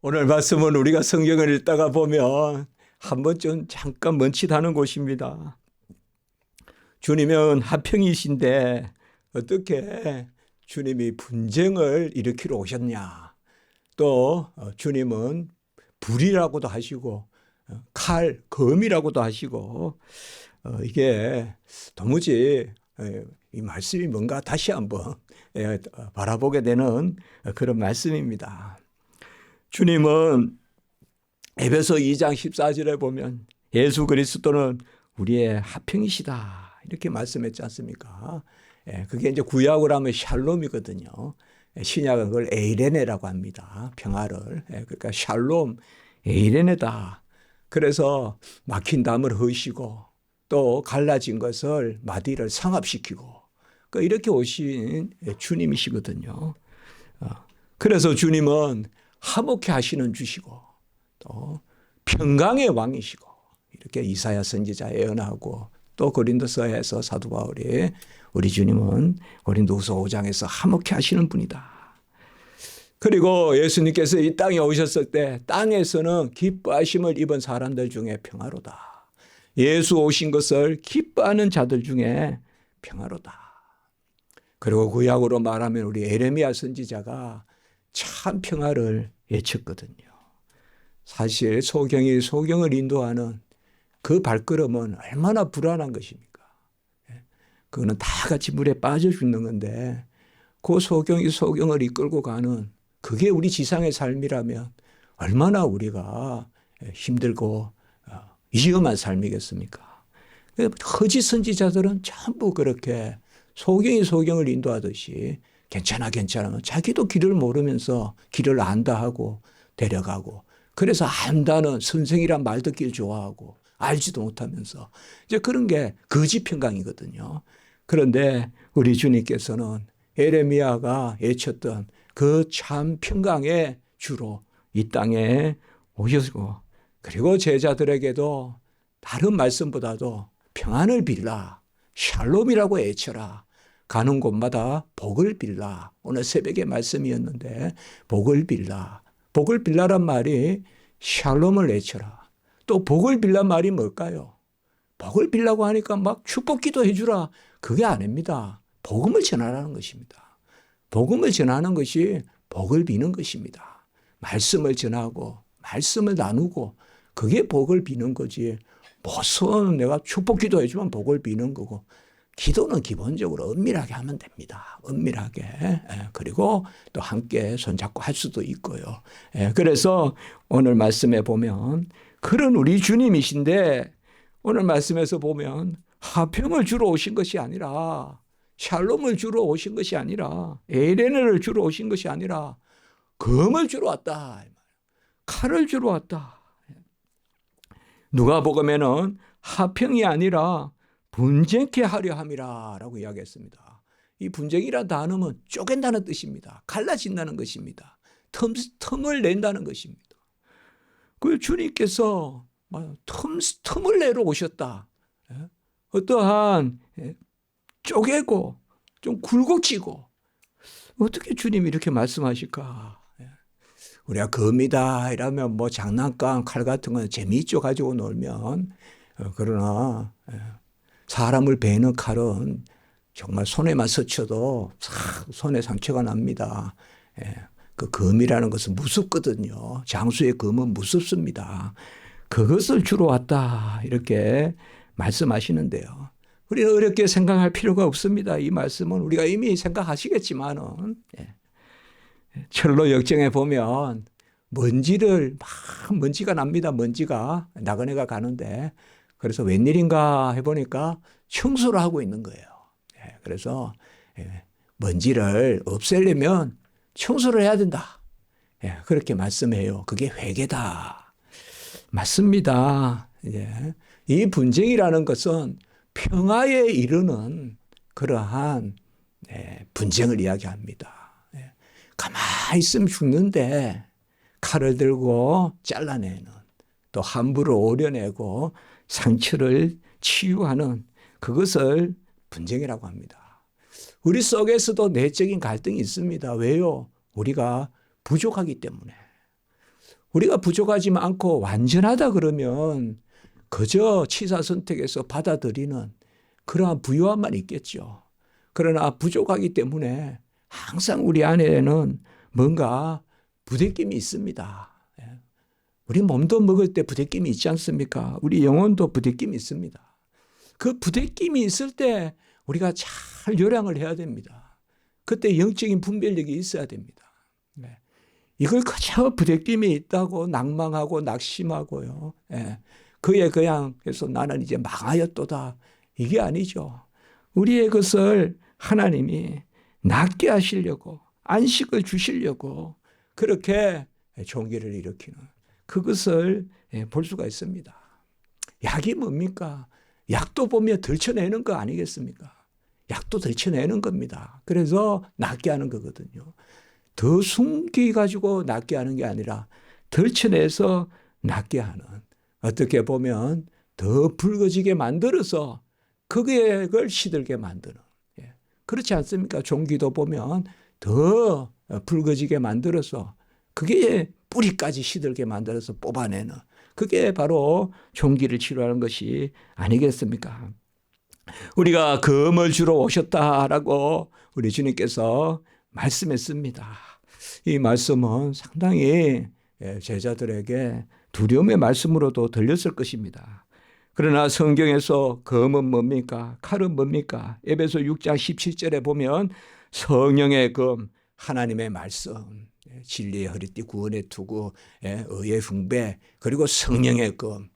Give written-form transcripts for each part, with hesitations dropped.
오늘 말씀은 우리가 성경을 읽다가 보면 한 번쯤 잠깐 멈칫하는 곳입니다. 주님은 화평이신데 어떻게 주님이 분쟁을 일으키러 오셨냐. 또 주님은 불이라고도 하시고 칼, 검이라고도 하시고 이게 도무지 이 말씀이 뭔가 다시 한번 바라보게 되는 그런 말씀입니다. 주님은 에베소 2장 14절에 보면 예수 그리스도는 우리의 화평이시다 이렇게 말씀했지 않습니까? 그게 이제 구약으로 하면 샬롬이거든요. 신약은 그걸 에이레네라고 합니다. 평화를. 그러니까 샬롬, 에이레네다. 그래서 막힌 담을 허시고 또 갈라진 것을 마디를 상합시키고 그러니까 이렇게 오신 주님이시거든요. 그래서 주님은 화목해 하시는 주시고 또 평강의 왕이시고 이렇게 이사야 선지자 예언하고 또 고린도서에서 사도 바울이 우리 주님은 고린도후서 5장에서 화목해 하시는 분이다. 그리고 예수님께서 이 땅에 오셨을 때 땅에서는 기뻐하심을 입은 사람들 중에 평화로다. 예수 오신 것을 기뻐하는 자들 중에 평화로다. 그리고 구약으로 말하면 우리 에레미야 선지자가 참 평화를 외쳤거든요. 사실 소경을 인도하는 그 발걸음은 얼마나 불안한 것입니까? 그거는 다 같이 물에 빠져 죽는 건데 그 소경을 이끌고 가는 그게 우리 지상의 삶이라면 얼마나 우리가 힘들고 위험한 삶이겠습니까? 거짓 선지자들은 전부 그렇게 소경을 인도하듯이 괜찮아 자기도 길을 모르면서 길을 안다 하고 데려가고 그래서 안다는 선생이란 말 듣기를 좋아하고 알지도 못하면서 이제 그런 게 거짓 평강이거든요. 그런데 우리 주님께서는 에레미야가 외쳤던 그 참 평강의 주로 이 땅에 오셨고 그리고 제자들에게도 다른 말씀보다도 평안을 빌라 샬롬이라고 외쳐라. 가는 곳마다 복을 빌라. 오늘 새벽의 말씀이었는데 복을 빌라. 복을 빌라란 말이 샬롬을 외쳐라. 또 복을 빌란 말이 뭘까요? 복을 빌라고 하니까 막 축복 기도해 주라. 그게 아닙니다. 복음을 전하라는 것입니다. 복음을 전하는 것이 복을 비는 것입니다. 말씀을 전하고 말씀을 나누고 그게 복을 비는 거지. 무슨 내가 축복 기도해 주면 복을 비는 거고 기도는 기본적으로 은밀하게 하면 됩니다. 은밀하게. 그리고 또 함께 손잡고 할 수도 있고요. 그래서 오늘 말씀에 보면 그런 우리 주님이신데 오늘 말씀에서 보면 화평을 주러 오신 것이 아니라 샬롬을 주러 오신 것이 아니라 에레네를 주러 오신 것이 아니라 검을 주러 왔다. 칼을 주러 왔다. 누가복음에는 화평이 아니라 분쟁케 하려 함이라 라고 이야기했습니다. 이 분쟁이라는 단어는 쪼갠다는 뜻입니다. 갈라진다는 것입니다. 틈을 낸다는 것입니다. 그 주님께서 틈을 내러 오셨다. 어떠한 쪼개고 좀 굴곡지고 어떻게 주님이 이렇게 말씀하실까? 우리가 검이다 이러면 뭐 장난감 칼 같은 건 재미있죠 가지고 놀면 그러나 사람을 베는 칼은 정말 손에만 스쳐도 손에 상처가 납니다. 그 검이라는 것은 무섭거든요. 장수의 검은 무섭습니다. 그것을 주러 왔다 이렇게 말씀하시는데요. 우리는 어렵게 생각할 필요가 없습니다. 이 말씀은 우리가 이미 생각하시겠지만은 철로 역정에 보면 먼지가 납니다. 먼지가 나그네가 가는데 그래서 웬일인가 해보니까 청소를 하고 있는 거예요. 그래서 먼지를 없애려면 청소를 해야 된다. 그렇게 말씀해요. 그게 회개다. 맞습니다. 이 분쟁이라는 것은 평화에 이르는 그러한 분쟁을 이야기합니다. 가만히 있으면 죽는데 칼을 들고 잘라내는 또 함부로 오려내고 상처를 치유하는 그것을 분쟁이라고 합니다. 우리 속에서도 내적인 갈등이 있습니다. 왜요? 우리가 부족하기 때문에. 우리가 부족하지 않고 완전하다 그러면 그저 치사 선택에서 받아들이는 그러한 부유함만 있겠죠. 그러나 부족하기 때문에 항상 우리 안에는 뭔가 부대낌이 있습니다. 우리 몸도 먹을 때 부대낌이 있지 않습니까? 우리 영혼도 부대낌이 있습니다. 그 부대낌이 있을 때 우리가 잘 요량을 해야 됩니다. 그때 영적인 분별력이 있어야 됩니다. 이걸 그저 부대낌이 있다고 낭망하고 낙심하고요. 그에 그냥 해서 나는 이제 망하였도다. 이게 아니죠. 우리의 것을 하나님이 낫게 하시려고 안식을 주시려고 그렇게 종기를 일으키는 그것을 볼 수가 있습니다. 약이 뭡니까? 약도 보면 들춰내는 거 아니겠습니까? 약도 들춰내는 겁니다. 그래서 낫게 하는 거거든요. 더 숨기가지고 낫게 하는 게 아니라 들춰내서 낫게 하는, 어떻게 보면 더 붉어지게 만들어서 그걸 시들게 만드는, 그렇지 않습니까? 종기도 보면 더 붉어지게 만들어서 그게 뿌리까지 시들게 만들어서 뽑아내는, 그게 바로 종기를 치료하는 것이 아니겠습니까? 우리가 금을 주러 오셨다라고 우리 주님께서 말씀했습니다. 이 말씀은 상당히 제자들에게 두려움의 말씀으로도 들렸을 것입니다. 그러나 성경에서 금은 뭡니까? 칼은 뭡니까? 에베소 6장 17절에 보면 성령의 금, 하나님의 말씀, 진리의 허리띠, 구원의 투구, 의의 흉배, 그리고 성령의 금.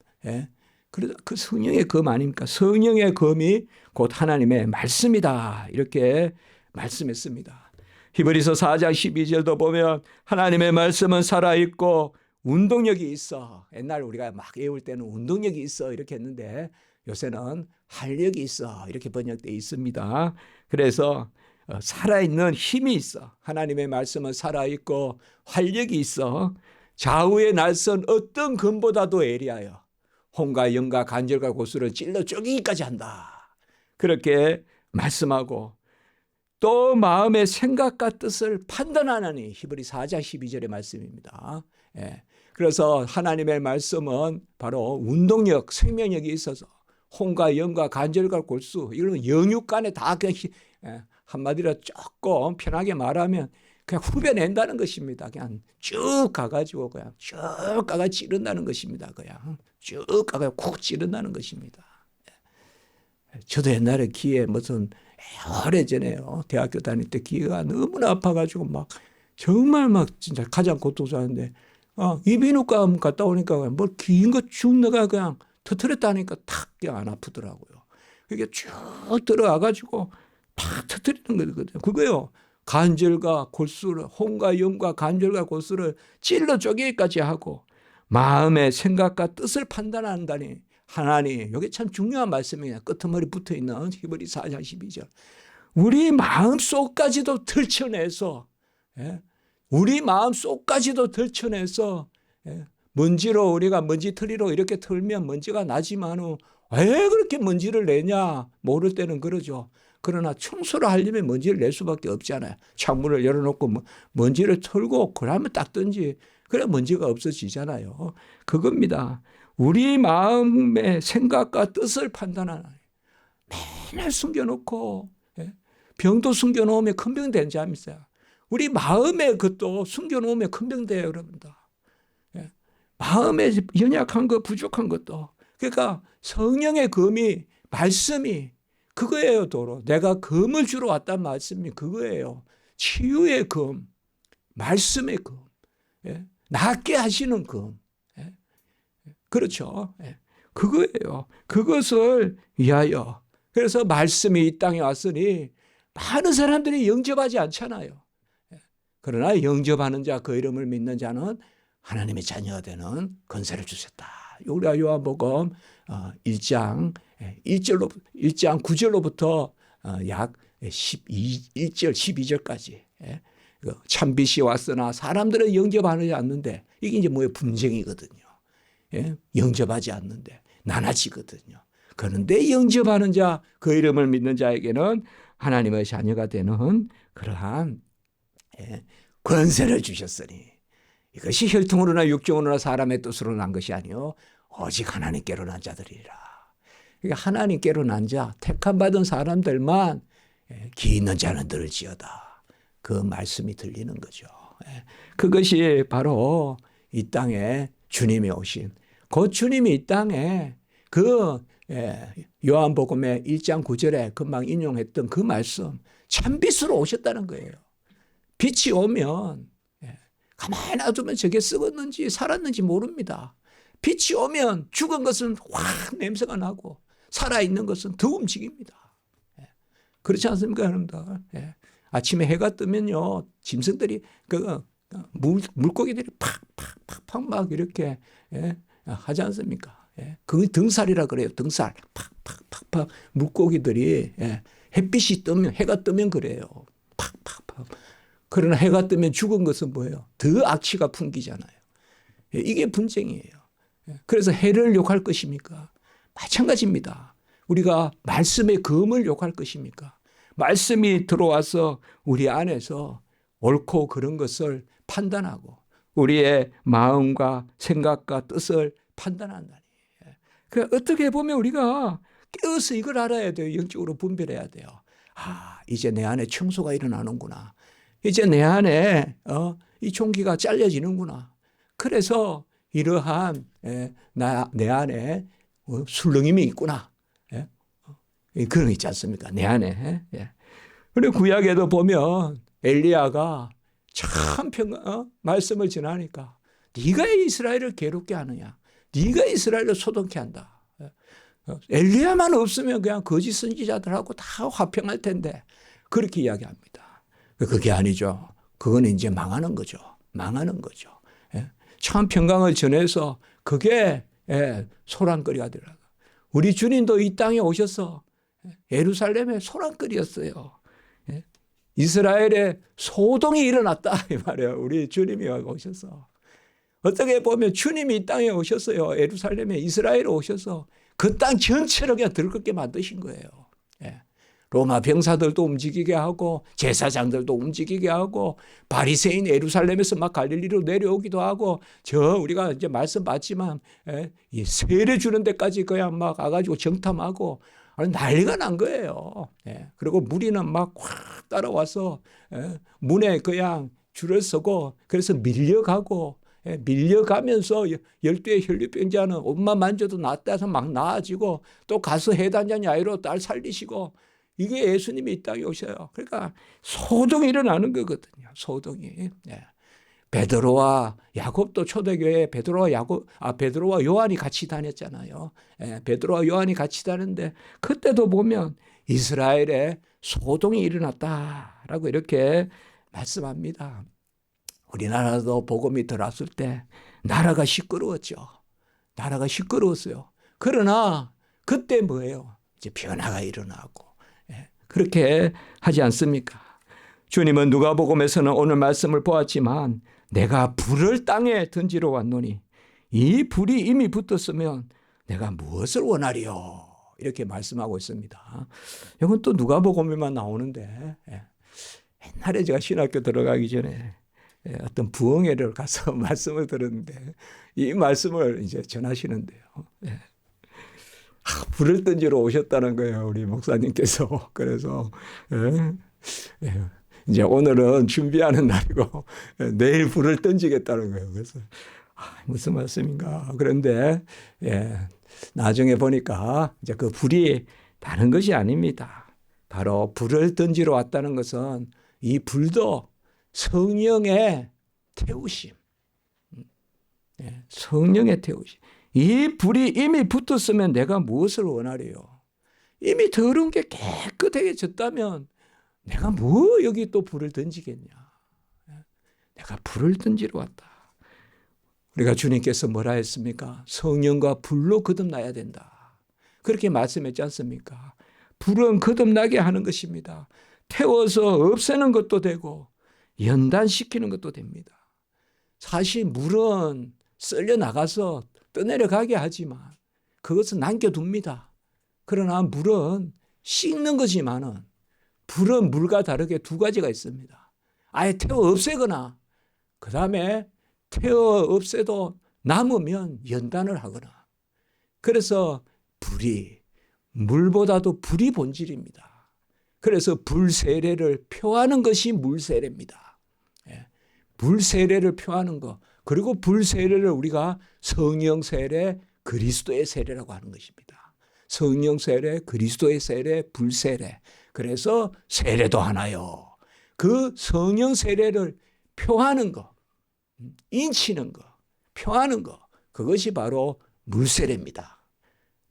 그래서 그 성령의 금 아닙니까? 성령의 금이 곧 하나님의 말씀이다. 이렇게 말씀했습니다. 히브리서 4장 12절도 보면 하나님의 말씀은 살아있고 운동력이 있어. 옛날 우리가 막 외울 때는 운동력이 있어 이렇게 했는데 요새는 활력이 있어 이렇게 번역되어 있습니다. 그래서 살아있는 힘이 있어. 하나님의 말씀은 살아있고 활력이 있어. 좌우의 날선 어떤 금보다도 예리하여 혼과 영과 간절과 고수를 찔러 쪼개기까지 한다. 그렇게 말씀하고 또 마음의 생각과 뜻을 판단하나니 히브리 4장 12절의 말씀입니다. 그래서 하나님의 말씀은 바로 운동력, 생명력이 있어서 혼과 영과 간절과 골수 이런 영육 간에 다 그냥 한마디로 조금 편하게 말하면 그냥 후벼낸다는 것입니다. 그냥 쭉 가가지고 그냥 쭉 가가 찌른다는 것입니다. 그냥 쭉 가가 쿡 찌른다는 것입니다. 저도 옛날에 귀에 무슨 오래전에요. 대학교 다닐 때 귀가 너무나 아파가지고 막 정말 막 진짜 가장 고통스러웠는데 이비인후과 갔다 오니까 뭘 긴 거 쭉 내가 그냥 터뜨렸다니까 탁 그냥 안 아프더라고요. 이게 쭉 들어와가지고 탁 터뜨리는 거거든요. 그거요. 간절과 골수를 혼과 영과 간절과 골수를 찔러 쪼개기까지 하고 마음의 생각과 뜻을 판단한다니 하나님, 이게 참 중요한 말씀이에요. 끄트머리 붙어있는 히브리 4장 12절. 우리 마음속까지도 들춰내서 우리 마음속까지도 들춰내서 먼지로 우리가 먼지털이로 이렇게 털면 먼지가 나지만 왜 그렇게 먼지를 내냐 모를 때는 그러죠. 그러나 청소를 하려면 먼지를 낼 수밖에 없잖아요. 창문을 열어놓고 먼지를 털고 그러면 닦든지 그래 먼지가 없어지잖아요. 그겁니다. 우리 마음의 생각과 뜻을 판단하는 맨날 숨겨놓고 병도 숨겨놓으면 큰 병 되는 자입니다. 우리 마음의 것도 숨겨놓으면 큰 병 돼요, 여러분들. 마음에 연약한 것, 부족한 것도. 그러니까 성령의 검이, 말씀이 그거예요, 도로. 내가 검을 주러 왔단 말씀이 그거예요. 치유의 검, 말씀의 검, 낫게 하시는 검. 그렇죠. 그거예요. 그것을 위하여. 그래서 말씀이 이 땅에 왔으니 많은 사람들이 영접하지 않잖아요. 그러나 영접하는 자, 그 이름을 믿는 자는 하나님의 자녀가 되는 권세를 주셨다. 우리가 요한복음 1장 9절로부터 약 1절 12절까지 참빛이 왔으나 사람들은 영접하지 않는데 이게 이제 뭐예요? 분쟁이거든요. 영접하지 않는데 나눠지거든요. 그런데 영접하는 자, 그 이름을 믿는 자에게는 하나님의 자녀가 되는 그러한 권세를 주셨으니 이것이 혈통으로나 육정으로나 사람의 뜻으로 난 것이 아니요 오직 하나님께로 난 자들이라. 그러니까 하나님께로 난 자, 택함 받은 사람들만 기 있는 자는 들을지어다. 그 말씀이 들리는 거죠. 그것이 바로 이 땅에 주님이 오신, 그 주님이 이 땅에 그 요한복음의 1장 9절에 금방 인용했던 그 말씀, 참빛으로 오셨다는 거예요. 빛이 오면 가만히 놔두면 저게 썩었는지 살았는지 모릅니다. 빛이 오면 죽은 것은 확 냄새가 나고 살아있는 것은 더 움직입니다. 그렇지 않습니까, 여러분들? 아침에 해가 뜨면요, 짐승들이, 물고기들이 팍팍팍팍 막 이렇게 하지 않습니까? 그게 등살이라 그래요. 등살. 팍팍팍팍 물고기들이 햇빛이 뜨면, 해가 뜨면 그래요. 팍팍팍. 그러나 해가 뜨면 죽은 것은 뭐예요? 더 악취가 풍기잖아요. 이게 분쟁이에요. 그래서 해를 욕할 것입니까? 마찬가지입니다. 우리가 말씀의 검을 욕할 것입니까? 말씀이 들어와서 우리 안에서 옳고 그른 것을 판단하고 우리의 마음과 생각과 뜻을 판단한다니. 그러니까 어떻게 보면 우리가 깨어서 이걸 알아야 돼요. 영적으로 분별해야 돼요. 아, 이제 내 안에 청소가 일어나는구나. 이제 내 안에 이 종기가 잘려지는구나. 그래서 이러한 내 안에 술렁임이 있구나. 그런 거 있지 않습니까? 내 안에. 그리고 구약에도 보면 엘리야가 참 말씀을 전하니까 네가 이스라엘을 괴롭게 하느냐. 네가 이스라엘을 소동케 한다. 엘리야만 없으면 그냥 거짓 선지자들하고 다 화평할 텐데 그렇게 이야기합니다. 그게 아니죠. 그건 이제 망하는 거죠. 망하는 거죠. 참 평강을 전해서 그게 소란거리가 되더라고요. 우리 주님도 이 땅에 오셔서 예루살렘에 소란거리였어요. 이스라엘에 소동이 일어났다 이 말이에요. 우리 주님이 오셔서. 어떻게 보면 주님이 이 땅에 오셨어요. 예루살렘에 이스라엘에 오셔서 그 땅 전체를 그냥 들끓게 만드신 거예요. 로마 병사들도 움직이게 하고 제사장들도 움직이게 하고 바리새인 예루살렘에서 막 갈릴리로 내려오기도 하고 우리가 이제 말씀 봤지만 이 세례 주는 데까지 그냥 막 가가지고 정탐하고 난리가 난 거예요. 그리고 무리는 막 확 따라와서 문에 그냥 줄을 서고 그래서 밀려가면서 12의 혈류병자는 옷만 만져도 낫다 해서 막 나아지고 또 가서 해단장 야이로 딸 살리시고 이게 예수님이 이 땅에 오셔요. 그러니까 소동이 일어나는 거거든요. 소동이. 베드로와 야곱도 초대교회에 베드로와 요한이 같이 다녔잖아요. 베드로와 요한이 같이 다녔는데 그때도 보면 이스라엘에 소동이 일어났다라고 이렇게 말씀합니다. 우리나라도 복음이 들어왔을 때 나라가 시끄러웠죠. 나라가 시끄러웠어요. 그러나 그때 뭐예요? 이제 변화가 일어나고 그렇게 하지 않습니까? 주님은 누가복음에서는 오늘 말씀을 보았지만 내가 불을 땅에 던지러 왔노니 이 불이 이미 붙었으면 내가 무엇을 원하리요? 이렇게 말씀하고 있습니다. 이건 또 누가복음에만 나오는데 옛날에 제가 신학교 들어가기 전에 어떤 부흥회를 가서 말씀을 들었는데 이 말씀을 이제 전하시는데요. 불을 던지러 오셨다는 거예요, 우리 목사님께서. 그래서 이제 오늘은 준비하는 날이고 내일 불을 던지겠다는 거예요. 그래서 무슨 말씀인가. 그런데 나중에 보니까 이제 그 불이 다른 것이 아닙니다. 바로 불을 던지러 왔다는 것은 이 불도 성령의 태우심. 성령의 태우심. 이 불이 이미 붙었으면 내가 무엇을 원하래요? 이미 더러운 게 깨끗해졌다면 내가 뭐 여기 또 불을 던지겠냐? 내가 불을 던지러 왔다. 우리가 주님께서 뭐라 했습니까? 성령과 불로 거듭나야 된다. 그렇게 말씀했지 않습니까? 불은 거듭나게 하는 것입니다. 태워서 없애는 것도 되고 연단시키는 것도 됩니다. 사실 물은 썰려 나가서 떠내려가게 하지만 그것은 남겨둡니다. 그러나 물은 씻는 거지만은 불은 물과 다르게 두 가지가 있습니다. 아예 태워 없애거나 그 다음에 태워 없애도 남으면 연단을 하거나. 그래서 불이, 물보다도 불이 본질입니다. 그래서 불세례를 표하는 것이 물세례입니다. 불세례를 표하는 것. 그리고 불세례를 우리가 성령세례, 그리스도의 세례라고 하는 것입니다. 성령세례, 그리스도의 세례, 불세례. 그래서 세례도 하나요. 그 성령세례를 표하는 것, 인치는 것, 표하는 것, 그것이 바로 물세례입니다.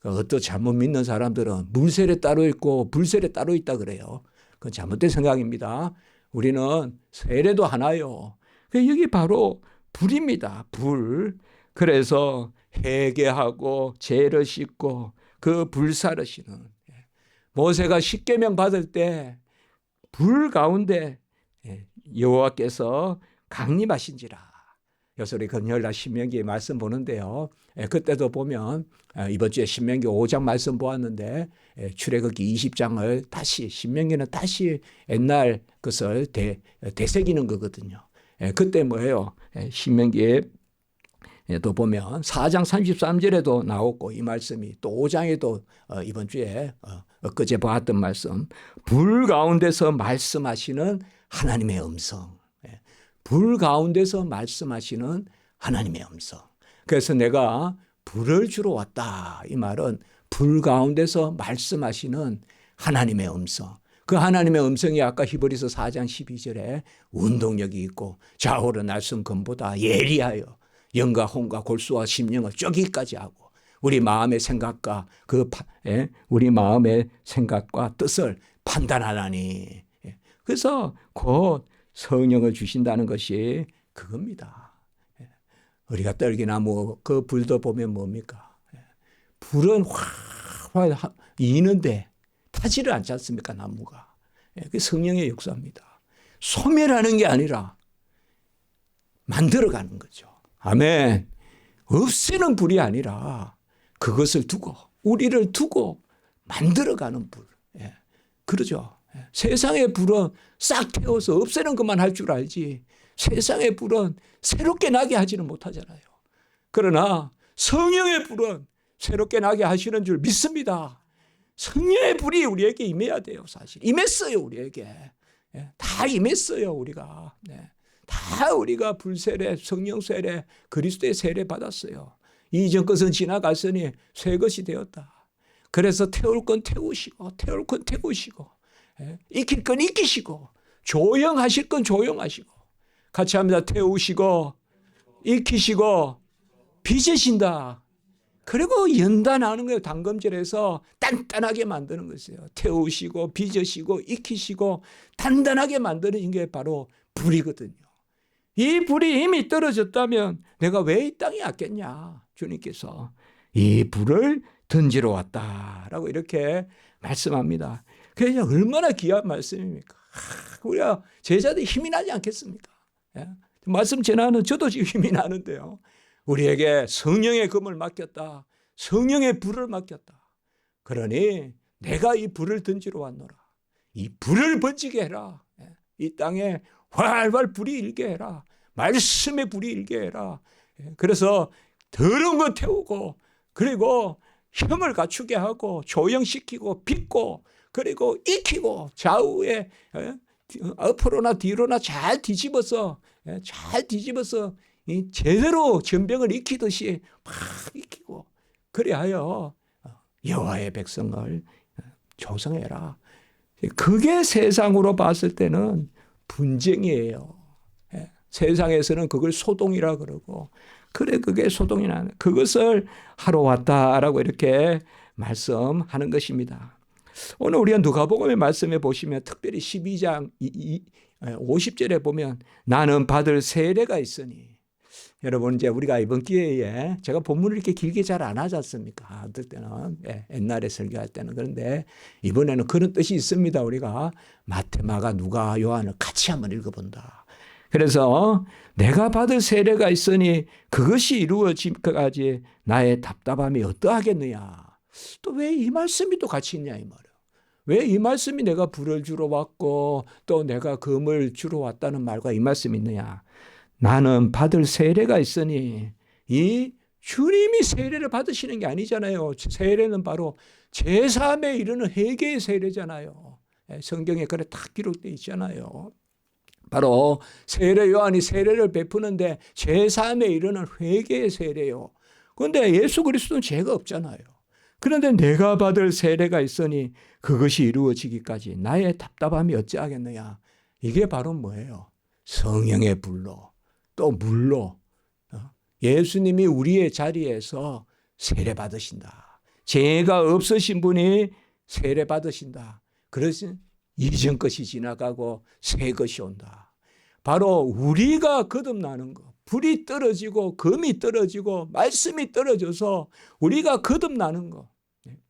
어떤 잘못 믿는 사람들은 물세례 따로 있고 불세례 따로 있다 그래요. 그건 잘못된 생각입니다. 우리는 세례도 하나요. 여기 바로 불입니다. 불. 그래서 회개하고 죄를 씻고 그 불사를 씻는. 모세가 십계명 받을 때 불 가운데 여호와께서 강림하신지라. 여기서 우리 금요일날 신명기 말씀 보는데요. 그때도 보면 이번 주에 신명기 5장 말씀 보았는데 출애굽기 20장을 다시, 신명기는 다시 옛날 것을 되새기는 거거든요. 그때 뭐예요? 신명기에 또 보면 4장 33절에도 나오고 이 말씀이 또 5장에도 이번 주에 엊그제 보았던 말씀, 불 가운데서 말씀하시는 하나님의 음성. 불 가운데서 말씀하시는 하나님의 음성. 그래서 내가 불을 주러 왔다. 이 말은 불 가운데서 말씀하시는 하나님의 음성. 그 하나님의 음성이 아까 히브리서 4장 12절에 운동력이 있고 좌우로 날선 검보다 예리하여 영과 혼과 골수와 심령을 쪼기까지 하고 우리 마음의 생각과 우리 마음의 생각과 뜻을 판단하라니. 그래서 곧 성령을 주신다는 것이 그겁니다. 우리가 떨기나무 그 불도 보면 뭡니까? 불은 확 이는데 타지를 않지 않습니까? 나무가. 그게 성령의 역사입니다. 소멸하는 게 아니라 만들어가는 거죠. 아멘. 없애는 불이 아니라 그것을 두고 우리를 두고 만들어가는 불. 그러죠. 세상의 불은 싹 태워서 없애는 것만 할 줄 알지 세상의 불은 새롭게 나게 하지는 못하잖아요. 그러나 성령의 불은 새롭게 나게 하시는 줄 믿습니다. 성령의 불이 우리에게 임해야 돼요. 사실 임했어요. 우리에게. 다 임했어요. 우리가. 다 우리가 불세례, 성령세례, 그리스도의 세례 받았어요. 이전 것은 지나갔으니 새 것이 되었다. 그래서 태울 건 태우시고 태울 건 태우시고 익힐 건 익히시고 조용하실 건 조용하시고 같이 합니다. 태우시고 익히시고 빚으신다. 그리고 연단하는 거예요. 단검질해서 단단하게 만드는 것이에요. 태우시고 빚으시고 익히시고 단단하게 만드는 게 바로 불이거든요. 이 불이 이미 떨어졌다면 내가 왜 이 땅에 왔겠냐. 주님께서 이 불을 던지러 왔다라고 이렇게 말씀합니다. 그게 얼마나 귀한 말씀입니까? 우리가 제자들이 힘이 나지 않겠습니까? 말씀 전하는 저도 지금 힘이 나는데요. 우리에게 성령의 검을 맡겼다. 성령의 불을 맡겼다. 그러니 내가 이 불을 던지러 왔노라. 이 불을 번지게 해라. 이 땅에 활활 불이 일게 해라. 말씀의 불이 일게 해라. 그래서 더러운 거 태우고 그리고 힘을 갖추게 하고 조영시키고 빚고 그리고 익히고 좌우에 앞으로나 뒤로나 잘 뒤집어서 제대로 전병을 익히듯이 막 익히고 그리하여 여호와의 백성을 조성해라. 그게 세상으로 봤을 때는 분쟁이에요. 세상에서는 그걸 소동이라 그러고 그래 그게 소동이나 그것을 하러 왔다라고 이렇게 말씀하는 것입니다. 오늘 우리가 누가복음의 말씀에 보시면 특별히 12장 50절에 보면 나는 받을 세례가 있으니 여러분 이제 우리가 이번 기회에 제가 본문을 이렇게 길게 잘 안 하지 않습니까? 어떨 때는 옛날에 설교할 때는 그런데 이번에는 그런 뜻이 있습니다. 우리가 마태, 마가, 누가, 요한을 같이 한번 읽어본다. 그래서 내가 받을 세례가 있으니 그것이 이루어지기까지 나의 답답함이 어떠하겠느냐. 또 왜 이 말씀이 또 같이 있냐 이 말이에요. 왜 이 말씀이 내가 불을 주러 왔고 또 내가 금을 주러 왔다는 말과 이 말씀이 있느냐. 나는 받을 세례가 있으니, 이 주님이 세례를 받으시는 게 아니잖아요. 세례는 바로 제3에 이르는 회개의 세례잖아요. 성경에 그래 딱 기록되어 있잖아요. 바로 세례 요한이 세례를 베푸는데 제3에 이르는 회개의 세례요. 그런데 예수 그리스도는 죄가 없잖아요. 그런데 내가 받을 세례가 있으니 그것이 이루어지기까지 나의 답답함이 어찌하겠느냐. 이게 바로 뭐예요? 성령의 불로, 또 물로 예수님이 우리의 자리에서 세례 받으신다. 죄가 없으신 분이 세례 받으신다. 그래서 이전 것이 지나가고 새 것이 온다. 바로 우리가 거듭나는 것, 불이 떨어지고 금이 떨어지고 말씀이 떨어져서 우리가 거듭나는 것,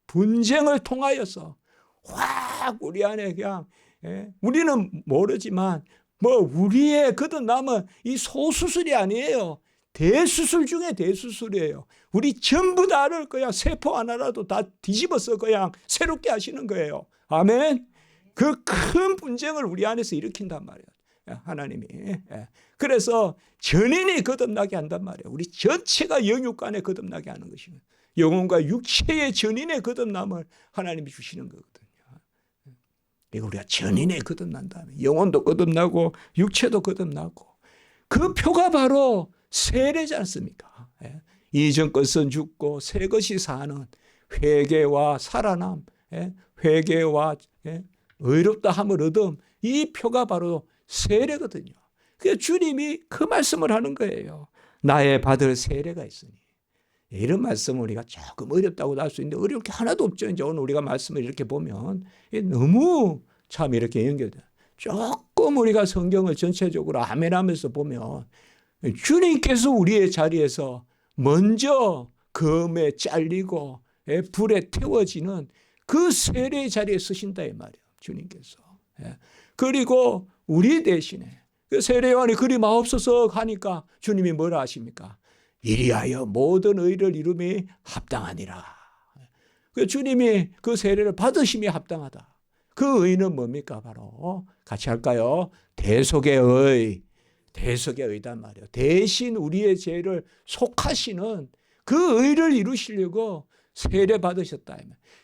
분쟁을 통하여서 확 우리 안에 그냥, 우리는 모르지만 뭐 우리의 거듭남은 이 소수술이 아니에요. 대수술 중에 대수술이에요. 우리 전부 다를 그냥 세포 하나라도 다 뒤집어서 그냥 새롭게 하시는 거예요. 아멘. 그 큰 분쟁을 우리 안에서 일으킨단 말이에요. 하나님이. 그래서 전인이 거듭나게 한단 말이에요. 우리 전체가 영육 안에 거듭나게 하는 것입니다. 영혼과 육체의 전인의 거듭남을 하나님이 주시는 거거든요. 이거 우리가 전인에 거듭난다면 영혼도 거듭나고 육체도 거듭나고, 그 표가 바로 세례지 않습니까? 이전 것은 죽고 새 것이 사는 회개와 살아남, 회개와 의롭다 함을 얻음, 이 표가 바로 세례거든요. 그래서 주님이 그 말씀을 하는 거예요. 나의 받을 세례가 있으니. 이런 말씀은 우리가 조금 어렵다고 할 수 있는데 어려울 게 하나도 없죠. 이제 오늘 우리가 말씀을 이렇게 보면 너무 참 이렇게 연결돼. 조금 우리가 성경을 전체적으로 아멘하면서 보면 주님께서 우리의 자리에서 먼저 검에 잘리고 불에 태워지는 그 세례의 자리에 서신다 이 말이에요. 주님께서. 그리고 우리 대신에 그 세례요한이 그리 마옵소서 하니까 주님이 뭐라 하십니까? 이리하여 모든 의를 이루미 합당하니라. 그 주님이 그 세례를 받으심이 합당하다. 그 의는 뭡니까? 바로 같이 할까요? 대속의 의. 대속의 의단 말이에요. 대신 우리의 죄를 속하시는 그 의를 이루시려고 세례 받으셨다.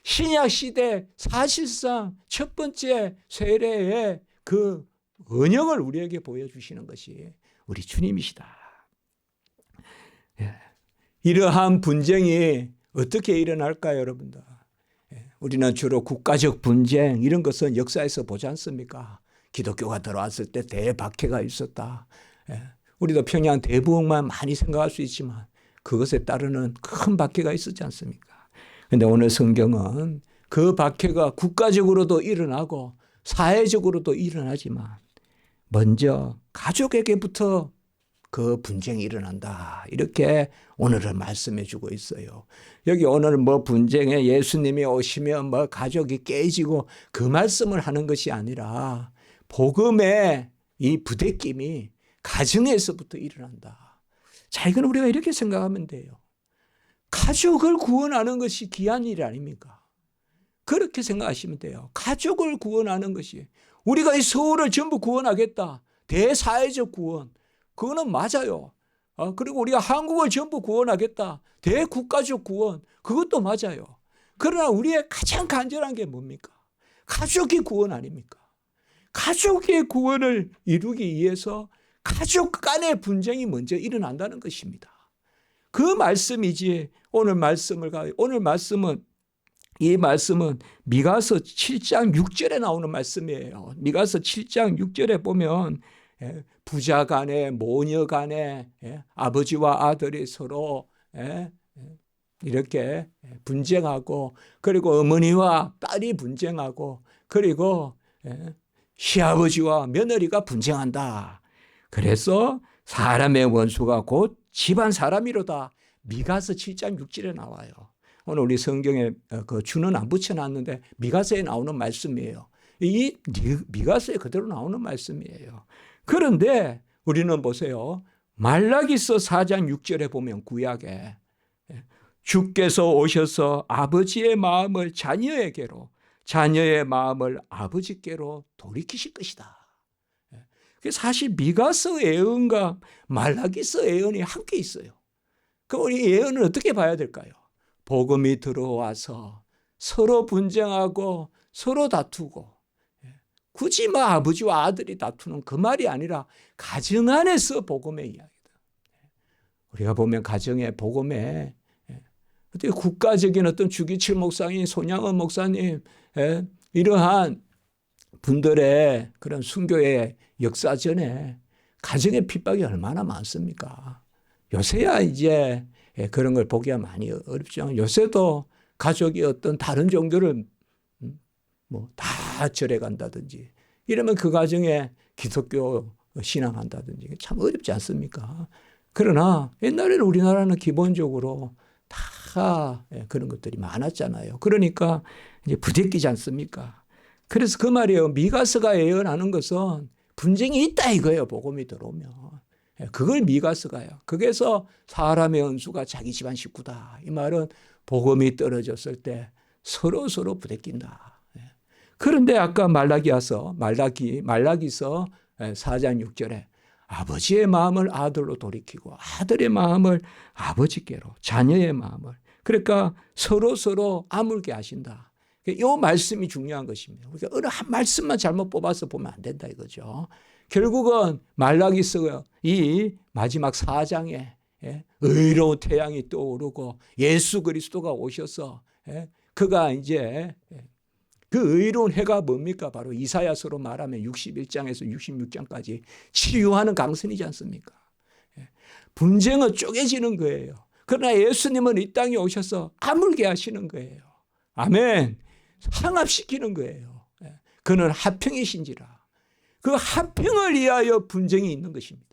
신약 시대 사실상 첫 번째 세례의 그 언형을 우리에게 보여주시는 것이 우리 주님이시다. 이러한 분쟁이 어떻게 일어날까요, 여러분들? 우리는 주로 국가적 분쟁 이런 것은 역사에서 보지 않습니까? 기독교가 들어왔을 때 대박해가 있었다. 우리도 평양 대부흥만 많이 생각할 수 있지만 그것에 따르는 큰 박해가 있었지 않습니까? 그런데 오늘 성경은 그 박해가 국가적으로도 일어나고 사회적으로도 일어나지만 먼저 가족에게부터 그 분쟁이 일어난다. 이렇게 오늘은 말씀해 주고 있어요. 여기 오늘 뭐 분쟁에 예수님이 오시면 뭐 가족이 깨지고 그 말씀을 하는 것이 아니라 복음의 이 부대낌이 가정에서부터 일어난다. 자, 이건 우리가 이렇게 생각하면 돼요. 가족을 구원하는 것이 귀한 일 아닙니까? 그렇게 생각하시면 돼요. 가족을 구원하는 것이. 우리가 이 서울을 전부 구원하겠다. 대사회적 구원. 그거는 맞아요. 그리고 우리가 한국을 전부 구원하겠다. 대국가적 구원. 그것도 맞아요. 그러나 우리의 가장 간절한 게 뭡니까? 가족의 구원 아닙니까? 가족의 구원을 이루기 위해서 가족 간의 분쟁이 먼저 일어난다는 것입니다. 그 말씀이지 오늘 말씀은 이 말씀은 미가서 7장 6절에 나오는 말씀이에요. 미가서 7장 6절에 보면 부자 간에 모녀 간에 아버지와 아들이 서로 이렇게 분쟁하고, 그리고 어머니와 딸이 분쟁하고, 그리고 시아버지와 며느리가 분쟁한다. 그래서 사람의 원수가 곧 집안 사람이로다. 미가서 7장 6절에 나와요. 오늘 우리 성경에 그 주는 안 붙여놨는데 미가서에 나오는 말씀이에요. 이 미가서에 그대로 나오는 말씀이에요. 그런데 우리는 보세요. 말라기서 4장 6절에 보면 구약에 주께서 오셔서 아버지의 마음을 자녀에게로, 자녀의 마음을 아버지께로 돌이키실 것이다. 사실 미가서 예언과 말라기서 예언이 함께 있어요. 그럼 우리 예언을 어떻게 봐야 될까요? 복음이 들어와서 서로 분쟁하고 서로 다투고, 굳이 뭐 아버지와 아들이 다투는 그 말이 아니라 가정 안에서 복음의 이야기다. 우리가 보면 가정의 복음에 어떻게 국가적인 어떤 주기철 목사님, 손양원 목사님, 이러한 분들의 그런 순교의 역사전에 가정의 핍박이 얼마나 많습니까? 요새야 이제 그런 걸 보기가 많이 어렵죠. 요새도 가족이 어떤 다른 종교를 뭐 다 절에 간다든지 이러면 그 가정에 기독교 신앙한다든지 참 어렵지 않습니까? 그러나 옛날에는 우리나라는 기본적으로 다 그런 것들이 많았잖아요. 그러니까 이제 부대끼지 않습니까? 그래서 그 말이에요. 미가서가 예언하는 것은 분쟁이 있다 이거예요. 복음이 들어오면. 그걸 미가서가요. 거기서 사람의 원수가 자기 집안 식구다. 이 말은 복음이 떨어졌을 때 서로 부대낀다. 그런데 아까 말라기서 4장 6절에 아버지의 마음을 아들로 돌이키고 아들의 마음을 아버지께로, 자녀의 마음을. 그러니까 서로 아물게 하신다. 이 말씀이 중요한 것입니다. 우리가 어느 한 말씀만 잘못 뽑아서 보면 안 된다 이거죠. 결국은 말라기서 이 마지막 4장에 의로운 태양이 떠오르고 예수 그리스도가 오셔서 그가 이제 그 의로운 해가 뭡니까? 바로 이사야서로 말하면 61장에서 66장까지 치유하는 강선이지 않습니까? 분쟁은 쪼개지는 거예요. 그러나 예수님은 이 땅에 오셔서 아물게 하시는 거예요. 아멘. 상합시키는 거예요. 그는 화평이신지라. 그 화평을 위하여 분쟁이 있는 것입니다.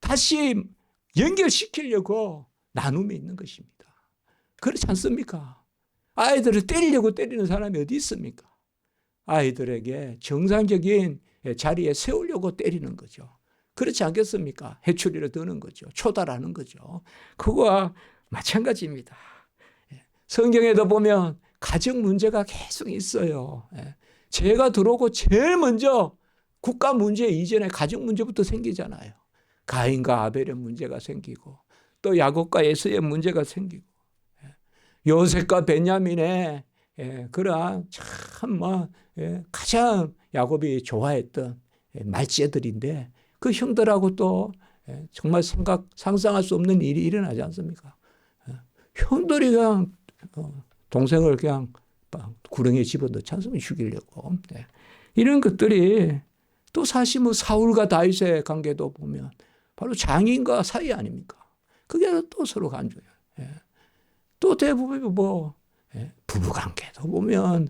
다시 연결시키려고 나눔이 있는 것입니다. 그렇지 않습니까? 아이들을 때리려고 때리는 사람이 어디 있습니까? 아이들에게 정상적인 자리에 세우려고 때리는 거죠. 그렇지 않겠습니까? 해초리를 드는 거죠. 초달하는 거죠. 그거와 마찬가지입니다. 성경에도 보면 가정 문제가 계속 있어요. 죄가 들어오고 제일 먼저 국가 문제 이전에 가정 문제부터 생기잖아요. 가인과 아벨의 문제가 생기고 또 야곱과 에서의 문제가 생기고 요셉과 베냐민의 그러한 참 가장 야곱이 좋아했던 말제들인데 그 형들하고 또 정말 상상할 수 없는 일이 일어나지 않습니까? 형들이 그냥 동생을 그냥 구렁이에 집어넣지 않습니까? 죽이려고. 이런 것들이 또 사실 뭐 사울과 다윗의 관계도 보면 바로 장인과 사이 아닙니까? 그게 또 서로 간주해요. 또 대부분 부부관계도 보면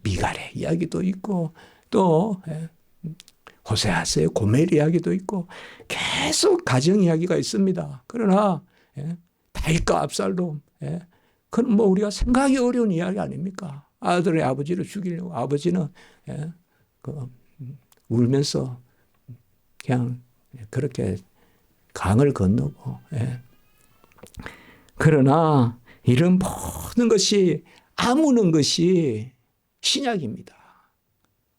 미갈의 이야기도 있고 또 호세아스의 고멜 이야기도 있고 계속 가정 이야기가 있습니다. 그러나 다윗과 압살롬 그건 뭐 우리가 생각이 어려운 이야기 아닙니까? 아들의 아버지를 죽이려고 아버지는 울면서 그냥 그렇게 강을 건너고 그러나 이런 모든 것이 아무는 것이 신약입니다.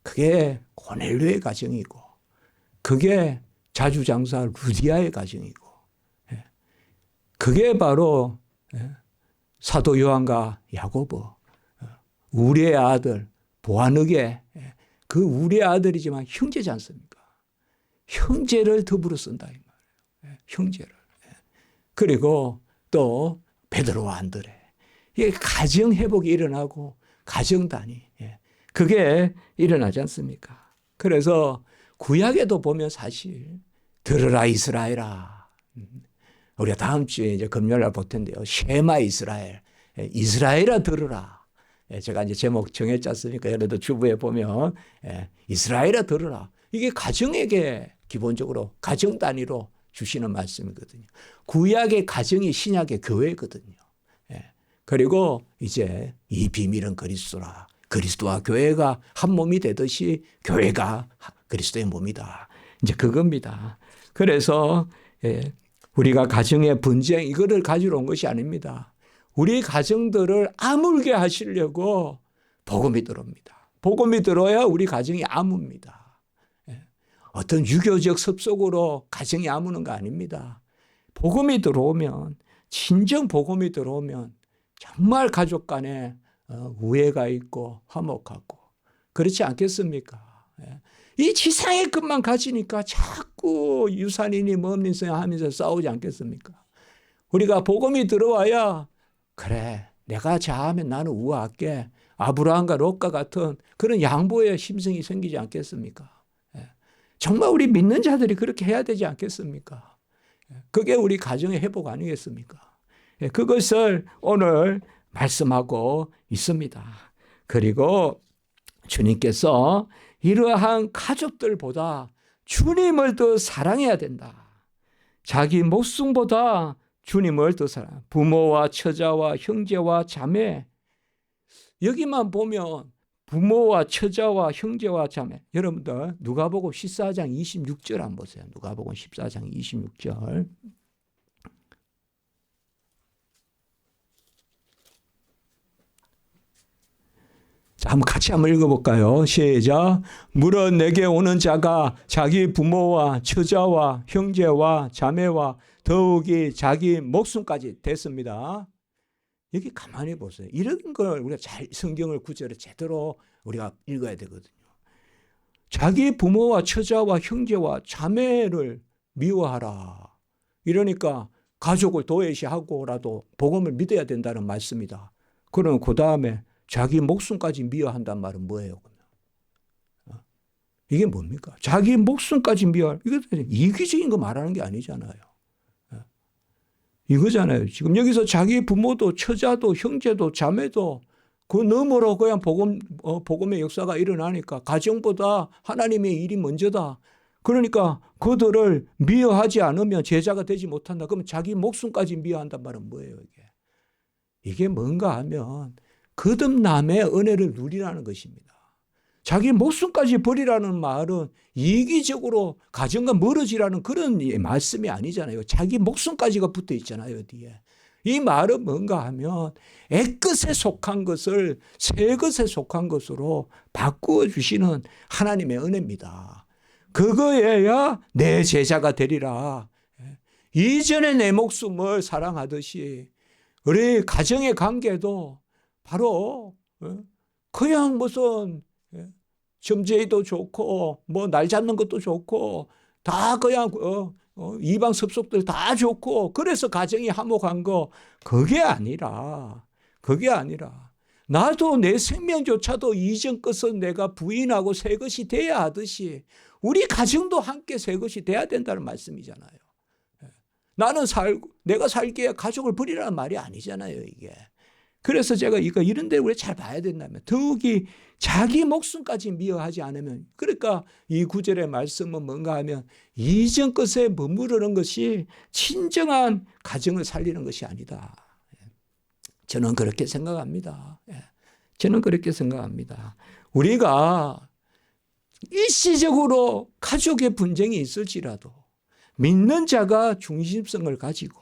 그게 고넬료의 가정이고 그게 자주장사 루디아의 가정이고 그게 바로 사도 요한과 야고보 우리의 아들 보아느게 그 우리의 아들이지만 형제지 않습니까? 형제를 더불어 쓴다 이 말이에요. 형제를. 그리고 또 베드로와 안드레. 이게 가정 회복이 일어나고 가정 단위. 그게 일어나지 않습니까? 그래서 구약에도 보면 사실 들으라 이스라엘아. 우리가 다음 주에 이제 금요일 볼 텐데요. 쉐마 이스라엘. 이스라엘아 들으라. 제가 이제 제목 정했지 않습니까? 여러분도 주부에 보면 이스라엘아 들으라. 이게 가정에게 기본적으로 가정 단위로 주시는 말씀이거든요. 구약의 가정이 신약의 교회거든요. 그리고 이제 이 비밀은 그리스도라. 그리스도와 교회가 한 몸이 되듯이 교회가 그리스도의 몸이다. 이제 그겁니다. 그래서 우리가 가정의 분쟁 이거를 가지러 온 것이 아닙니다. 우리 가정들을 아물게 하시려고 복음이 들어옵니다. 복음이 들어야 우리 가정이 아뭅니다. 어떤 유교적 습속으로 가정이 아무는 거 아닙니다. 복음이 들어오면, 진정 복음이 들어오면 정말 가족 간에 우애가 있고 화목하고 그렇지 않겠습니까? 이 지상의 것만 가지니까 자꾸 유산이니 뭡니까 하면서 싸우지 않겠습니까? 우리가 복음이 들어와야 그래 내가 자하면 나는 우아할게 아브라함과 롯과 같은 그런 양보의 심성이 생기지 않겠습니까? 정말 우리 믿는 자들이 그렇게 해야 되지 않겠습니까? 그게 우리 가정의 회복 아니겠습니까? 그것을 오늘 말씀하고 있습니다. 그리고 주님께서 이러한 가족들보다 주님을 더 사랑해야 된다. 자기 목숨보다 주님을 더 사랑. 부모와 처자와 형제와 자매. 여기만 보면 부모와 처자와 형제와 자매. 여러분들 누가복음 14장 26절 한번 보세요. 누가복음 14장 26절. 자, 한번 같이 한번 읽어볼까요? 시작. 물어 내게 오는 자가 자기 부모와 처자와 형제와 자매와 더욱이 자기 목숨까지 됐습니다. 여기 가만히 보세요. 이런 걸 우리가 잘 성경을 구절을 제대로 우리가 읽어야 되거든요. 자기 부모와 처자와 형제와 자매를 미워하라. 이러니까 가족을 도외시하고라도 복음을 믿어야 된다는 말씀이다. 그럼 그 다음에 자기 목숨까지 미워한단 말은 뭐예요? 이게 뭡니까? 자기 목숨까지 미워할, 이거 이기적인 거 말하는 게 아니잖아요. 이거잖아요. 지금 여기서 자기 부모도 처자도 형제도 자매도 그 너머로 그냥 복음의 역사가 일어나니까 가정보다 하나님의 일이 먼저다. 그러니까 그들을 미워하지 않으면 제자가 되지 못한다. 그러면 자기 목숨까지 미워한단 말은 뭐예요? 이게 뭔가 하면 거듭남의 은혜를 누리라는 것입니다. 자기 목숨까지 버리라는 말은 이기적으로 가정과 멀어지라는 그런 말씀이 아니잖아요. 자기 목숨까지가 붙어 있잖아요, 뒤에. 이 말은 뭔가 하면 애것에 속한 것을 새 것에 속한 것으로 바꾸어 주시는 하나님의 은혜입니다. 그거여야 내 제자가 되리라. 이전에 내 목숨을 사랑하듯이 우리 가정의 관계도 바로 그냥 무슨 점쟁이도 좋고 뭐 날 잡는 것도 좋고 다 그냥 이방 습속들 다 좋고 그래서 가정이 화목한 거 그게 아니라 나도 내 생명조차도 이전 것은 내가 부인하고 새 것이 돼야 하듯이 우리 가정도 함께 새 것이 돼야 된다는 말씀이잖아요. 나는 살고 내가 살기에 가족을 버리라는 말이 아니잖아요, 이게. 그래서 제가 이런 데 우리 잘 봐야 된다면 더욱이 자기 목숨까지 미워하지 않으면 그러니까 이 구절의 말씀은 뭔가 하면 이전 것에 머무르는 것이 진정한 가정을 살리는 것이 아니다. 저는 그렇게 생각합니다. 저는 그렇게 생각합니다. 우리가 일시적으로 가족의 분쟁이 있을지라도 믿는 자가 중심성을 가지고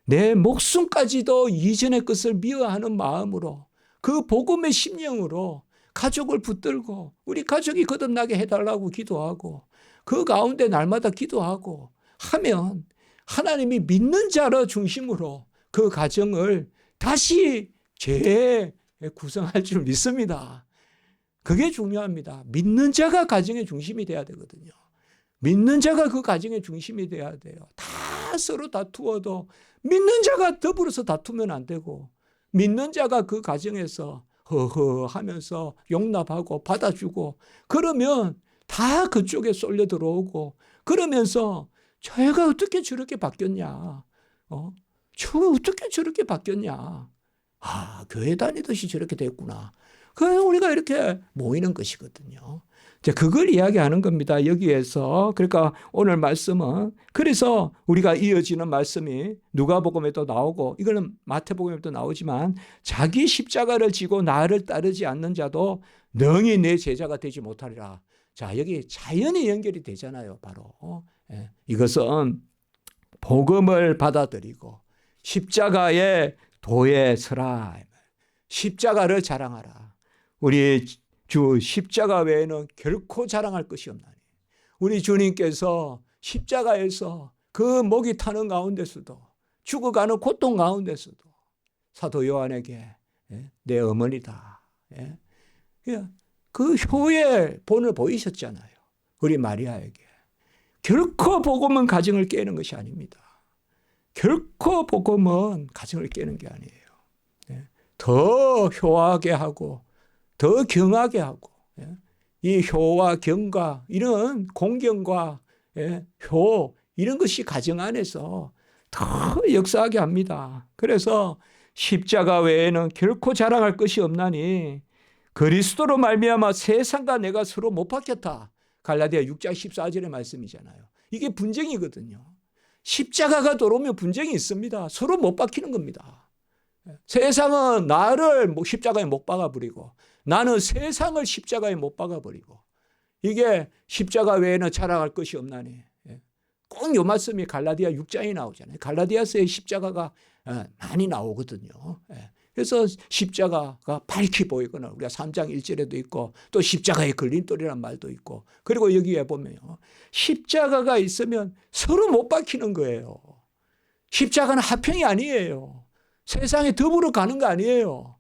내 목숨까지도 이전의 것을 미워하는 마음으로 그 복음의 심령으로 가족을 붙들고 우리 가족이 거듭나게 해달라고 기도하고 그 가운데 날마다 기도하고 하면 하나님이 믿는 자를 중심으로 그 가정을 다시 재구성할 줄 믿습니다. 그게 중요합니다. 믿는 자가 가정의 중심이 돼야 되거든요. 믿는 자가 그 가정의 중심이 돼야 돼요. 다 서로 다투어도 믿는 자가 더불어서 다투면 안 되고 믿는 자가 그 가정에서 허허 하면서 용납하고 받아주고 그러면 다 그쪽에 쏠려 들어오고 그러면서 저희가 어떻게 저렇게 바뀌었냐. 저가 어떻게 저렇게 바뀌었냐. 아, 교회 다니듯이 저렇게 됐구나. 그래서 우리가 이렇게 모이는 것이거든요. 그걸 이야기하는 겁니다. 여기에서. 그러니까 오늘 말씀은 그래서 우리가 이어지는 말씀이 누가복음에도 나오고 이거는 마태복음에도 나오지만 자기 십자가를 지고 나를 따르지 않는 자도 능히 내 제자가 되지 못하리라. 자, 여기 자연히 연결이 되잖아요. 바로. 이것은 복음을 받아들이고 십자가의 도에 서라. 십자가를 자랑하라. 우리 주 십자가 외에는 결코 자랑할 것이 없나니. 우리 주님께서 십자가에서 그 목이 타는 가운데서도 죽어가는 고통 가운데서도 사도 요한에게 내 어머니다. 그 효의 본을 보이셨잖아요. 우리 마리아에게. 결코 복음은 가정을 깨는 것이 아닙니다. 결코 복음은 가정을 깨는 게 아니에요. 더 효하게 하고 더 경하게 하고 이 효와 경과 이런 공경과 효 이런 것이 가정 안에서 더 역사하게 합니다. 그래서 십자가 외에는 결코 자랑할 것이 없나니 그리스도로 말미암아 세상과 내가 서로 못 박혔다. 갈라디아 6장 14절의 말씀이잖아요. 이게 분쟁이거든요. 십자가가 들어오면 분쟁이 있습니다. 서로 못 박히는 겁니다. 세상은 나를 십자가에 못 박아버리고 나는 세상을 십자가에 못 박아버리고 이게 십자가 외에는 자랑할 것이 없나니 꼭 요 말씀이 갈라디아 6장에 나오잖아요. 갈라디아서의 십자가가 많이 나오거든요. 그래서 십자가가 밝히 보이거나 우리가 3장 1절에도 있고 또 십자가의 걸림돌이라는 말도 있고 그리고 여기에 보면요. 십자가가 있으면 서로 못 박히는 거예요. 십자가는 하평이 아니에요. 세상에 더불어 가는 거 아니에요.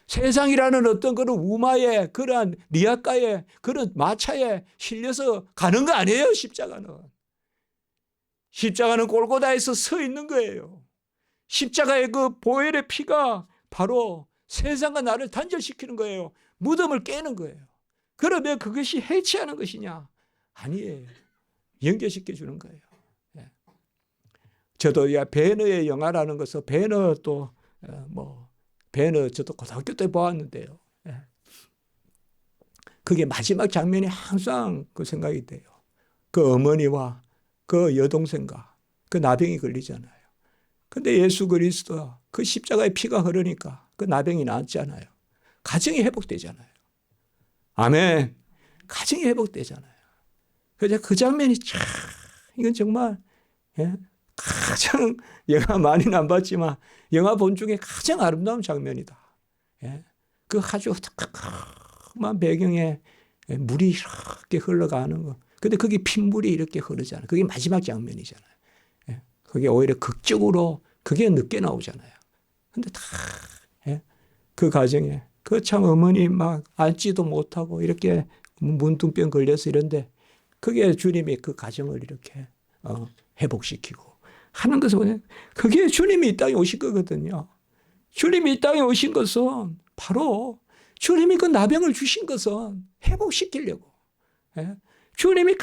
세상이라는 어떤 그런 우마에 그러한 리아가에 그런 마차에 실려서 가는 거 아니에요. 십자가는 골고다에서 서 있는 거예요. 십자가의 그 보혈의 피가 바로 세상과 나를 단절시키는 거예요. 무덤을 깨는 거예요. 그러면 그것이 해치하는 것이냐? 아니에요. 연결시켜 주는 거예요. 저도 베너의 영화라는 것을 베너 또 베너 저도 고등학교 때 보았는데요. 그게 마지막 장면이 항상 그 생각이 돼요. 그 어머니와 그 여동생과 그 나병이 걸리잖아요. 근데 예수 그리스도 그 십자가의 피가 흐르니까 그 나병이 나았잖아요. 가정이 회복되잖아요. 아멘. 가정이 회복되잖아요. 그래서 그 장면이 참 이건 정말 가장 영화 많이는 안 봤지만 영화 본 중에 가장 아름다운 장면이다. 그 아주 탁탁한 배경에 물이 이렇게 흘러가는 거. 근데 그게 핏물이 이렇게 흐르잖아요. 그게 마지막 장면이잖아요. 그게 오히려 극적으로 그게 늦게 나오잖아요. 근데 다 그 가정에 그 참 어머니 막 앉지도 못하고 이렇게 문둥병 걸려서 이런데 그게 주님이 그 가정을 이렇게 회복시키고 하는 것을 보면 그게 주님이 이 땅에 오신 거거든요. 주님이 이 땅에 오신 것은 바로 주님이 그 나병을 주신 것은 회복시키려고. 주님이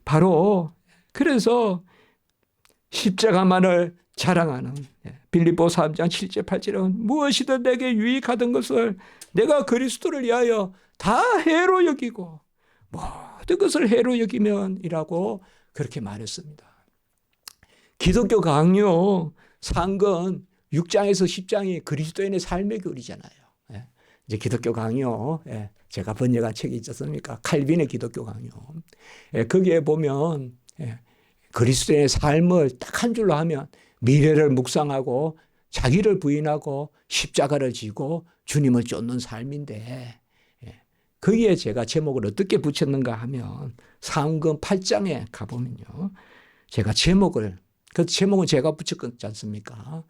바로 그래서 십자가만을 자랑하는 빌립보 3장 7절 8절은 무엇이든 내게 유익하던 것을 내가 그리스도를 위하여 다 해로 여기고 모든 것을 해로 여기면이라고 그렇게 말했습니다. 기독교 강요 상근 6장에서 10장이 그리스도인의 삶의 교리잖아요. 이제 기독교 강요 제가 번역한 책이 있지 않습니까? 칼빈의 기독교 강요. 거기에 보면 그리스도인의 삶을 딱 한 줄로 하면 미래를 묵상하고 자기를 부인하고 십자가를 지고 주님을 쫓는 삶인데 거기에 제가 제목을 어떻게 붙였는가 하면 상근 8장에 가보면요. 제가 그 제목은 제가 붙였지 않습니까?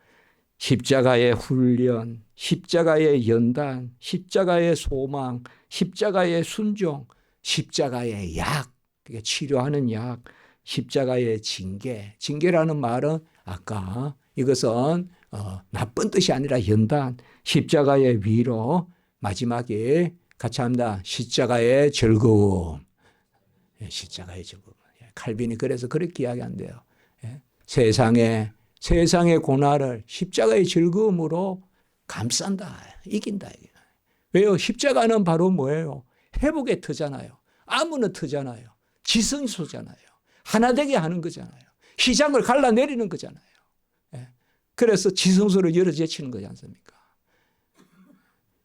십자가의 훈련, 십자가의 연단, 십자가의 소망, 십자가의 순종, 십자가의 약, 그게 치료하는 약, 십자가의 징계. 징계라는 말은 아까 이것은 나쁜 뜻이 아니라 연단, 십자가의 위로, 마지막에 같이 합니다. 십자가의 즐거움. 십자가의 즐거움. 칼빈이 그래서 그렇게 이야기한대요. 세상의 고난을 십자가의 즐거움으로 감싼다. 이긴다. 왜요? 십자가는 바로 뭐예요? 회복의 터잖아요. 아무는 터잖아요. 지성소잖아요. 하나 되게 하는 거잖아요. 휘장을 갈라내리는 거잖아요. 그래서 지성소를 열어 제치는 거지 않습니까?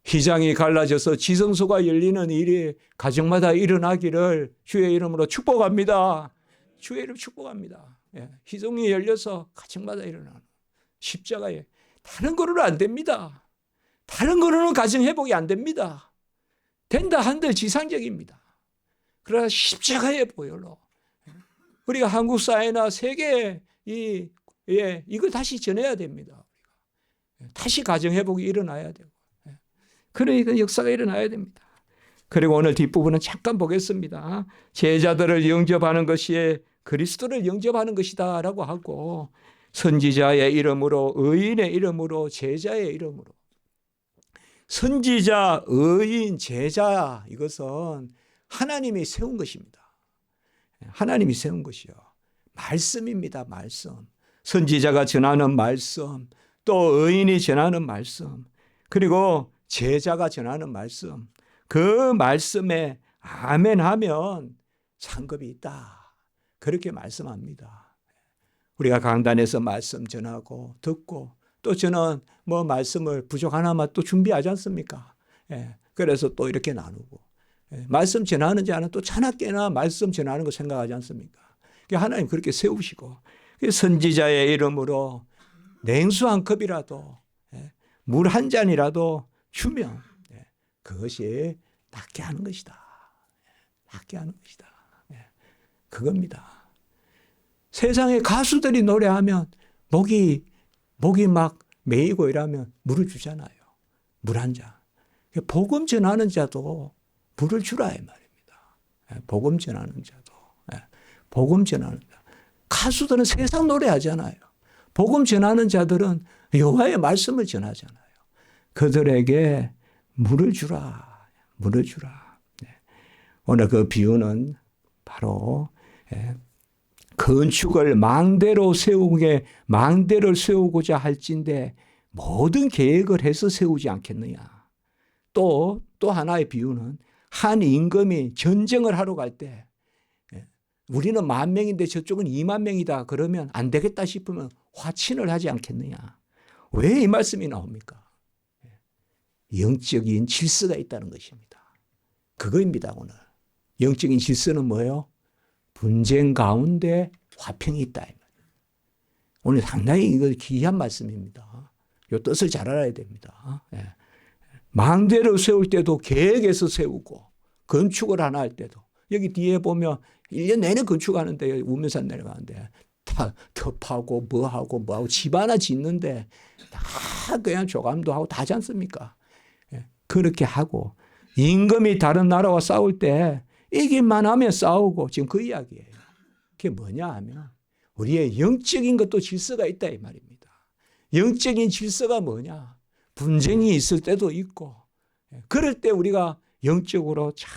휘장이 갈라져서 지성소가 열리는 일이 가정마다 일어나기를 주의 이름으로 축복합니다. 주의 이름 축복합니다. 휘장이 열려서 가정마다 일어나는 십자가에 다른 거로는 안 됩니다. 다른 거로는 가정 회복이 안 됩니다. 된다 한들 지상적입니다. 그러나 십자가의 보혈로 우리가 한국 사회나 세계에 이걸 다시 전해야 됩니다. 다시 가정회복이 일어나야 되고, 그러니까 역사가 일어나야 됩니다. 그리고 오늘 뒷부분은 잠깐 보겠습니다. 제자들을 영접하는 것이 그리스도를 영접하는 것이다 라고 하고, 선지자의 이름으로, 의인의 이름으로, 제자의 이름으로. 선지자, 의인, 제자, 이것은 하나님이 세운 것입니다. 하나님이 세운 것이요. 말씀입니다. 말씀. 선지자가 전하는 말씀, 또 의인이 전하는 말씀, 그리고 제자가 전하는 말씀. 그 말씀에 아멘하면 상급이 있다. 그렇게 말씀합니다. 우리가 강단에서 말씀 전하고 듣고, 또 저는 뭐 말씀을 부족 하나만 또 준비하지 않습니까? 그래서 또 이렇게 나누고, 말씀 전하는 자는 또 차납게나 말씀 전하는 거 생각하지 않습니까? 하나님 그렇게 세우시고, 선지자의 이름으로 냉수 한 컵이라도, 물 한 잔이라도 주면 그것이 낫게 하는 것이다. 낫게 하는 것이다. 그겁니다. 세상에 가수들이 노래하면 목이 막 메이고 이러면 물을 주잖아요. 물 한 잔. 복음 전하는 자도 물을 주라 이 말입니다. 복음 전하는 자도. 복음 전하는 자. 가수들은 세상 노래하잖아요. 복음 전하는 자들은 여호와의 말씀을 전하잖아요. 그들에게 물을 주라. 물을 주라. 오늘 그 비유는 바로 건축을 망대를 세우고자 할진대 모든 계획을 해서 세우지 않겠느냐. 또 하나의 비유는 한 임금이 전쟁을 하러 갈 때 우리는 10,000명인데 저쪽은 20,000명이다. 그러면 안 되겠다 싶으면 화친을 하지 않겠느냐. 왜 이 말씀이 나옵니까? 영적인 질서가 있다는 것입니다. 그거입니다. 오늘 영적인 질서는 뭐예요? 분쟁 가운데 화평이 있다. 오늘 상당히 이거 귀한 말씀입니다. 이 뜻을 잘 알아야 됩니다. 망대를 세울 때도 계획해서 세우고, 건축을 하나 할 때도, 여기 뒤에 보면 1년 내내 건축하는데, 우면산 내려가는데 다 덮하고 뭐하고 집 하나 짓는데 다 그냥 조감도 하고 다 하지 않습니까? 그렇게 하고, 임금이 다른 나라와 싸울 때 이기만 하면 싸우고, 지금 그 이야기예요. 그게 뭐냐 하면 우리의 영적인 것도 질서가 있다 이 말입니다. 영적인 질서가 뭐냐? 분쟁이 있을 때도 있고, 그럴 때 우리가 영적으로 잘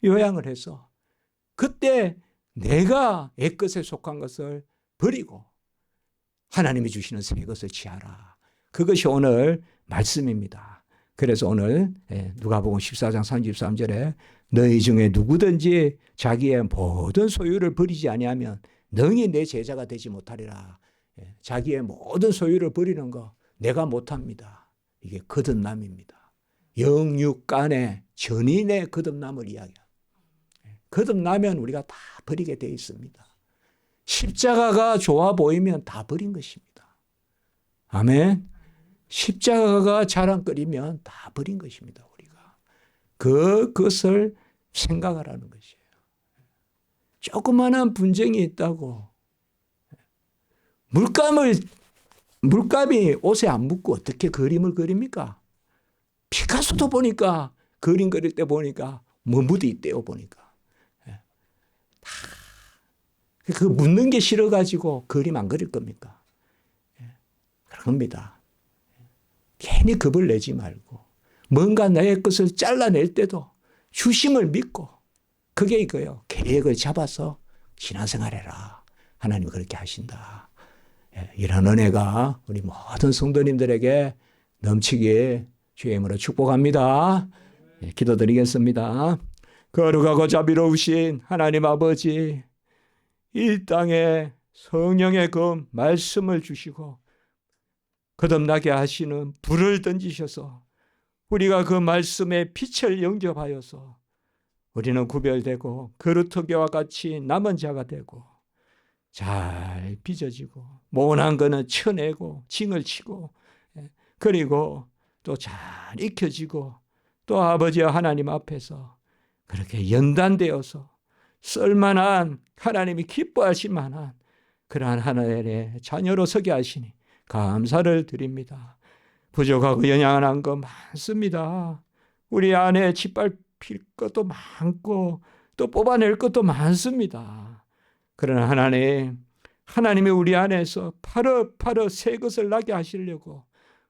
요양을 해서 그때 내가 옛것에 속한 것을 버리고 하나님이 주시는 새 것을 취하라. 그것이 오늘 말씀입니다. 그래서 오늘 누가복음 14장 33절에 너희 중에 누구든지 자기의 모든 소유를 버리지 아니하면 능히 내 제자가 되지 못하리라. 자기의 모든 소유를 버리는 거 내가 못합니다. 이게 거듭남입니다. 영육간의 전인의 거듭남을 이야기합니다. 거듭나면 우리가 다 버리게 되어 있습니다. 십자가가 좋아 보이면 다 버린 것입니다. 아멘. 십자가가 자랑거리면 다 버린 것입니다. 우리가 그것을 생각하라는 것이에요. 조그마한 분쟁이 있다고 물감이 옷에 안 묻고 어떻게 그림을 그립니까? 피카소도 보니까 그림 그릴 때 보니까 뭐 묻어 있대요. 보니까 그 묻는 게 싫어가지고 그림 안 그릴 겁니까? 그런 겁니다. 괜히 겁을 내지 말고 뭔가 나의 것을 잘라낼 때도 주심을 믿고, 그게 이거예요. 계획을 잡아서 신앙생활해라. 하나님이 그렇게 하신다. 이런 은혜가 우리 모든 성도님들에게 넘치게 주의 이름으로 축복합니다. 기도드리겠습니다. 거룩하고 자비로우신 하나님 아버지, 이 땅에 성령의 그 말씀을 주시고 거듭나게 하시는 불을 던지셔서 우리가 그 말씀에 빛을 영접하여서 우리는 구별되고 거루터기와 같이 남은 자가 되고 잘 빚어지고 모난 거는 쳐내고 징을 치고, 그리고 또 잘 익혀지고 또 아버지와 하나님 앞에서 그렇게 연단되어서 쓸만한, 하나님이 기뻐하실 만한 그러한 하나님의 자녀로 서게 하시니 감사를 드립니다. 부족하고 연약한 거 많습니다. 우리 안에 짓밟힐 것도 많고 또 뽑아낼 것도 많습니다. 그러나 하나님이 우리 안에서 파릇파릇 새 것을 나게 하시려고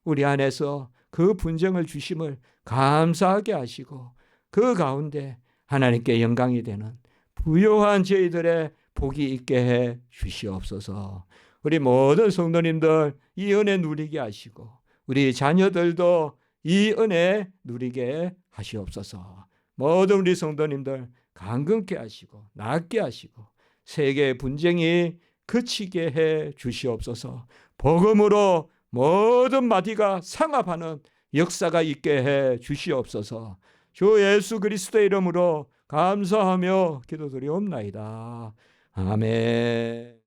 우리 안에서 그 분쟁을 주심을 감사하게 하시고 그 가운데 하나님께 영광이 되는 부요한 저희들의 복이 있게 해 주시옵소서. 우리 모든 성도님들 이 은혜 누리게 하시고 우리 자녀들도 이 은혜 누리게 하시옵소서. 모든 우리 성도님들 강건케 하시고 낫게 하시고 세계의 분쟁이 그치게 해 주시옵소서. 복음으로 모든 마디가 상합하는 역사가 있게 해 주시옵소서. 주 예수 그리스도의 이름으로 감사하며 기도드리옵나이다. 아멘.